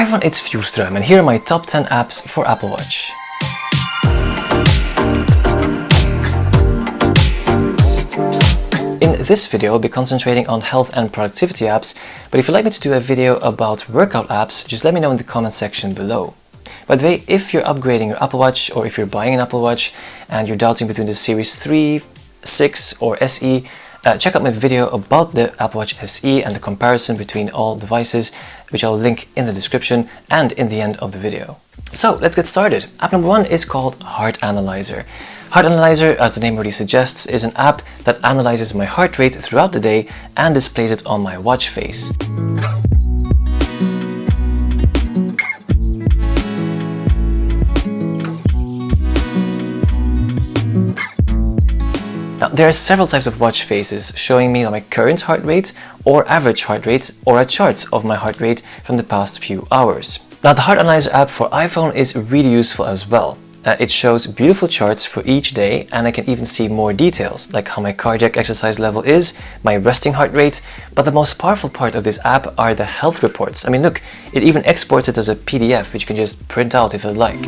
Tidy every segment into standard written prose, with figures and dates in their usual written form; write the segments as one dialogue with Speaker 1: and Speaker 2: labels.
Speaker 1: Hi everyone, it's Fjordström and here are my top 10 apps for Apple Watch. In this video, I'll be concentrating on health and productivity apps, but if you'd like me to do a video about workout apps, just let me know in the comment section below. By the way, if you're upgrading your Apple Watch or if you're buying an Apple Watch and you're doubting between the Series 3, 6 or SE, check out my video about the Apple Watch SE and the comparison between all devices, which I'll link in the description and in the end of the video. So let's get started. App number 1 is called Heart Analyzer. Heart Analyzer, as the name already suggests, is an app that analyzes my heart rate throughout the day and displays it on my watch face. Now, there are several types of watch faces showing me my current heart rate or average heart rate or a chart of my heart rate from the past few hours. Now, the Heart Analyzer app for iPhone is really useful as well. It shows beautiful charts for each day and I can even see more details like how my cardiac exercise level is, my resting heart rate, but the most powerful part of this app are the health reports. I mean, look, it even exports it as a PDF which you can just print out if you'd like.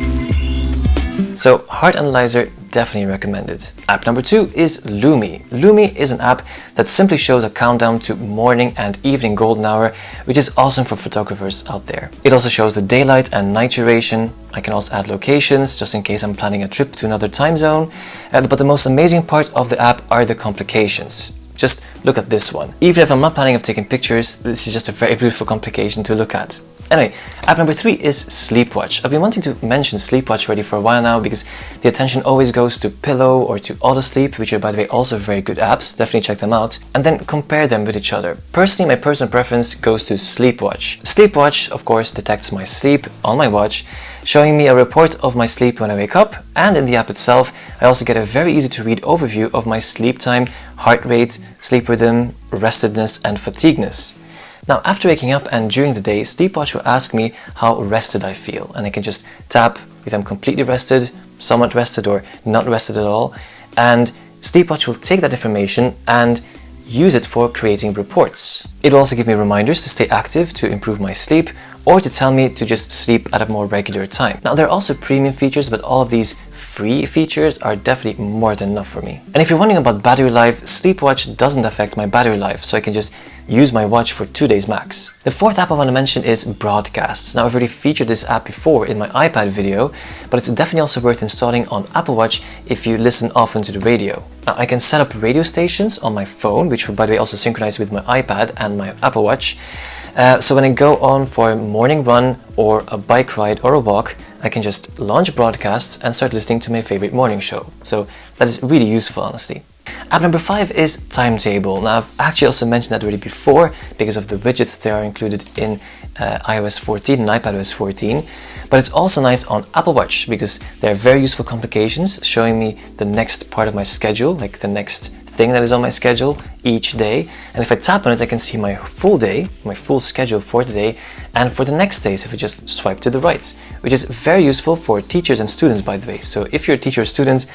Speaker 1: So Heart Analyzer, definitely recommended. App number 2 is Lumi. Lumi is an app that simply shows a countdown to morning and evening golden hour, which is awesome for photographers out there. It also shows the daylight and night duration. I can also add locations just in case I'm planning a trip to another time zone. But the most amazing part of the app are the complications. Just look at this one. Even if I'm not planning on taking pictures, this is just a very beautiful complication to look at. Anyway, app number 3 is Sleepwatch. I've been wanting to mention Sleepwatch already for a while now because the attention always goes to Pillow or to Autosleep, which are by the way also very good apps, definitely check them out, and then compare them with each other. Personally, my personal preference goes to Sleepwatch. Sleepwatch, of course, detects my sleep on my watch, showing me a report of my sleep when I wake up, and in the app itself, I also get a very easy to read overview of my sleep time, heart rate, sleep rhythm, restedness, and fatigueness. Now, after waking up and during the day, Sleepwatch will ask me how rested I feel, and I can just tap if I'm completely rested, somewhat rested, or not rested at all, and Sleepwatch will take that information and use it for creating reports. It will also give me reminders to stay active to improve my sleep, or to tell me to just sleep at a more regular time. Now, there are also premium features, but all of these free features are definitely more than enough for me. And if you're wondering about battery life, Sleepwatch doesn't affect my battery life, so I can just use my watch for 2 days max. The fourth app I want to mention is Broadcasts. Now, I've already featured this app before in my iPad video, but it's definitely also worth installing on Apple Watch if you listen often to the radio. Now, I can set up radio stations on my phone, which will by the way also synchronize with my iPad and my Apple Watch. So when I go on for a morning run or a bike ride or a walk, I can just launch Broadcasts and start listening to my favorite morning show. So that is really useful, honestly. App number 5 is Timetable. Now, I've actually also mentioned that already before because of the widgets that are included in iOS 14 and iPadOS 14, but it's also nice on Apple Watch because there are very useful complications showing me the next part of my schedule, like the next thing that is on my schedule each day, and if I tap on it I can see my full day, my full schedule for the day and for the next days if I just swipe to the right, which is very useful for teachers and students, by the way. So if you're a teacher or student,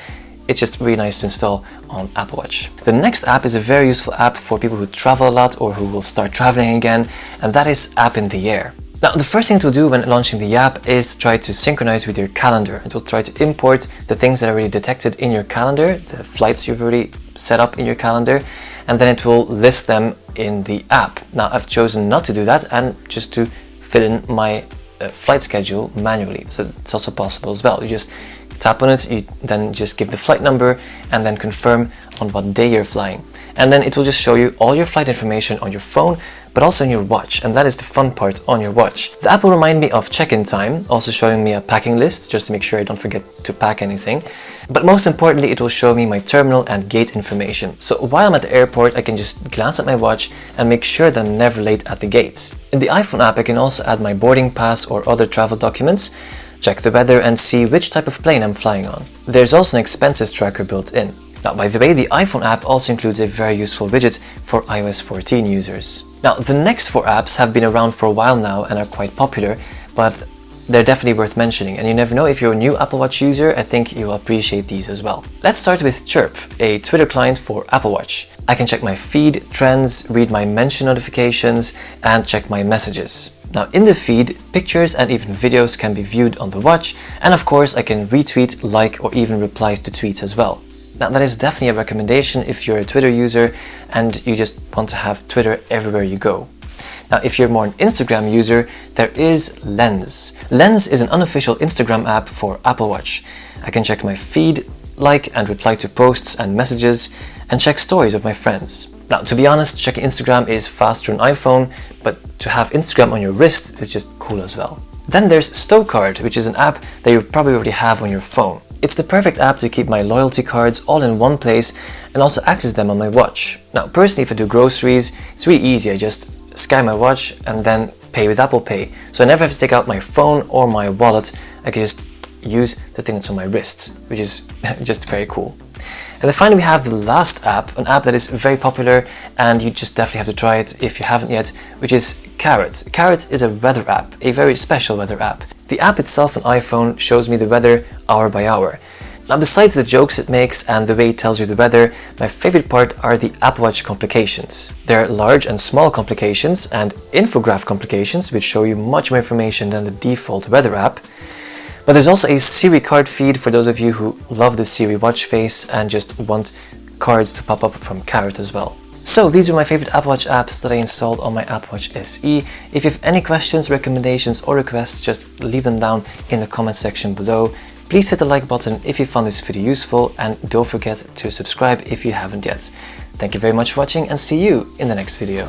Speaker 1: it's just really nice to install on Apple Watch. The next app is a very useful app for people who travel a lot or who will start traveling again, and that is App in the Air. Now, the first thing it will do when launching the app is try to synchronize with your calendar. It will try to import the things that are already detected in your calendar, the flights you've already set up in your calendar, and then it will list them in the app. Now, I've chosen not to do that and just to fill in my flight schedule manually. So it's also possible as well. You just tap on it, you then just give the flight number and then confirm on what day you're flying. And then it will just show you all your flight information on your phone, but also on your watch, and that is the fun part on your watch. The app will remind me of check-in time, also showing me a packing list, just to make sure I don't forget to pack anything. But most importantly, it will show me my terminal and gate information. So while I'm at the airport, I can just glance at my watch and make sure that I'm never late at the gate. In the iPhone app, I can also add my boarding pass or other travel documents, check the weather and see which type of plane I'm flying on. There's also an expenses tracker built in. Now, by the way, the iPhone app also includes a very useful widget for iOS 14 users. Now, the next 4 apps have been around for a while now and are quite popular, but they're definitely worth mentioning, and you never know, if you're a new Apple Watch user, I think you will appreciate these as well. Let's start with Chirp, a Twitter client for Apple Watch. I can check my feed, trends, read my mention notifications, and check my messages. Now in the feed, pictures and even videos can be viewed on the watch, and of course I can retweet, like, or even reply to tweets as well. Now that is definitely a recommendation if you're a Twitter user and you just want to have Twitter everywhere you go. Now if you're more an Instagram user, there is Lens. Lens is an unofficial Instagram app for Apple Watch. I can check my feed, like and reply to posts and messages, and check stories of my friends. Now to be honest, checking Instagram is faster on iPhone, but to have Instagram on your wrist is just cool as well. Then there's Stocard, which is an app that you probably already have on your phone. It's the perfect app to keep my loyalty cards all in one place and also access them on my watch. Now personally, if I do groceries, it's really easy. I just scan my watch and then pay with Apple Pay. So I never have to take out my phone or my wallet. I can just use the thing that's on my wrist, which is just very cool. And then finally we have the last app, an app that is very popular and you just definitely have to try it if you haven't yet, which is Carrot. Carrot is a weather app, a very special weather app. The app itself on iPhone shows me the weather hour by hour. Now besides the jokes it makes and the way it tells you the weather, my favorite part are the Apple Watch complications. There are large and small complications and infograph complications which show you much more information than the default weather app. But there's also a Siri card feed for those of you who love the Siri watch face and just want cards to pop up from Carrot as well. So these are my favorite Apple Watch apps that I installed on my Apple Watch SE. If you have any questions, recommendations or requests, just leave them down in the comment section below. Please hit the like button if you found this video useful and don't forget to subscribe if you haven't yet. Thank you very much for watching and see you in the next video.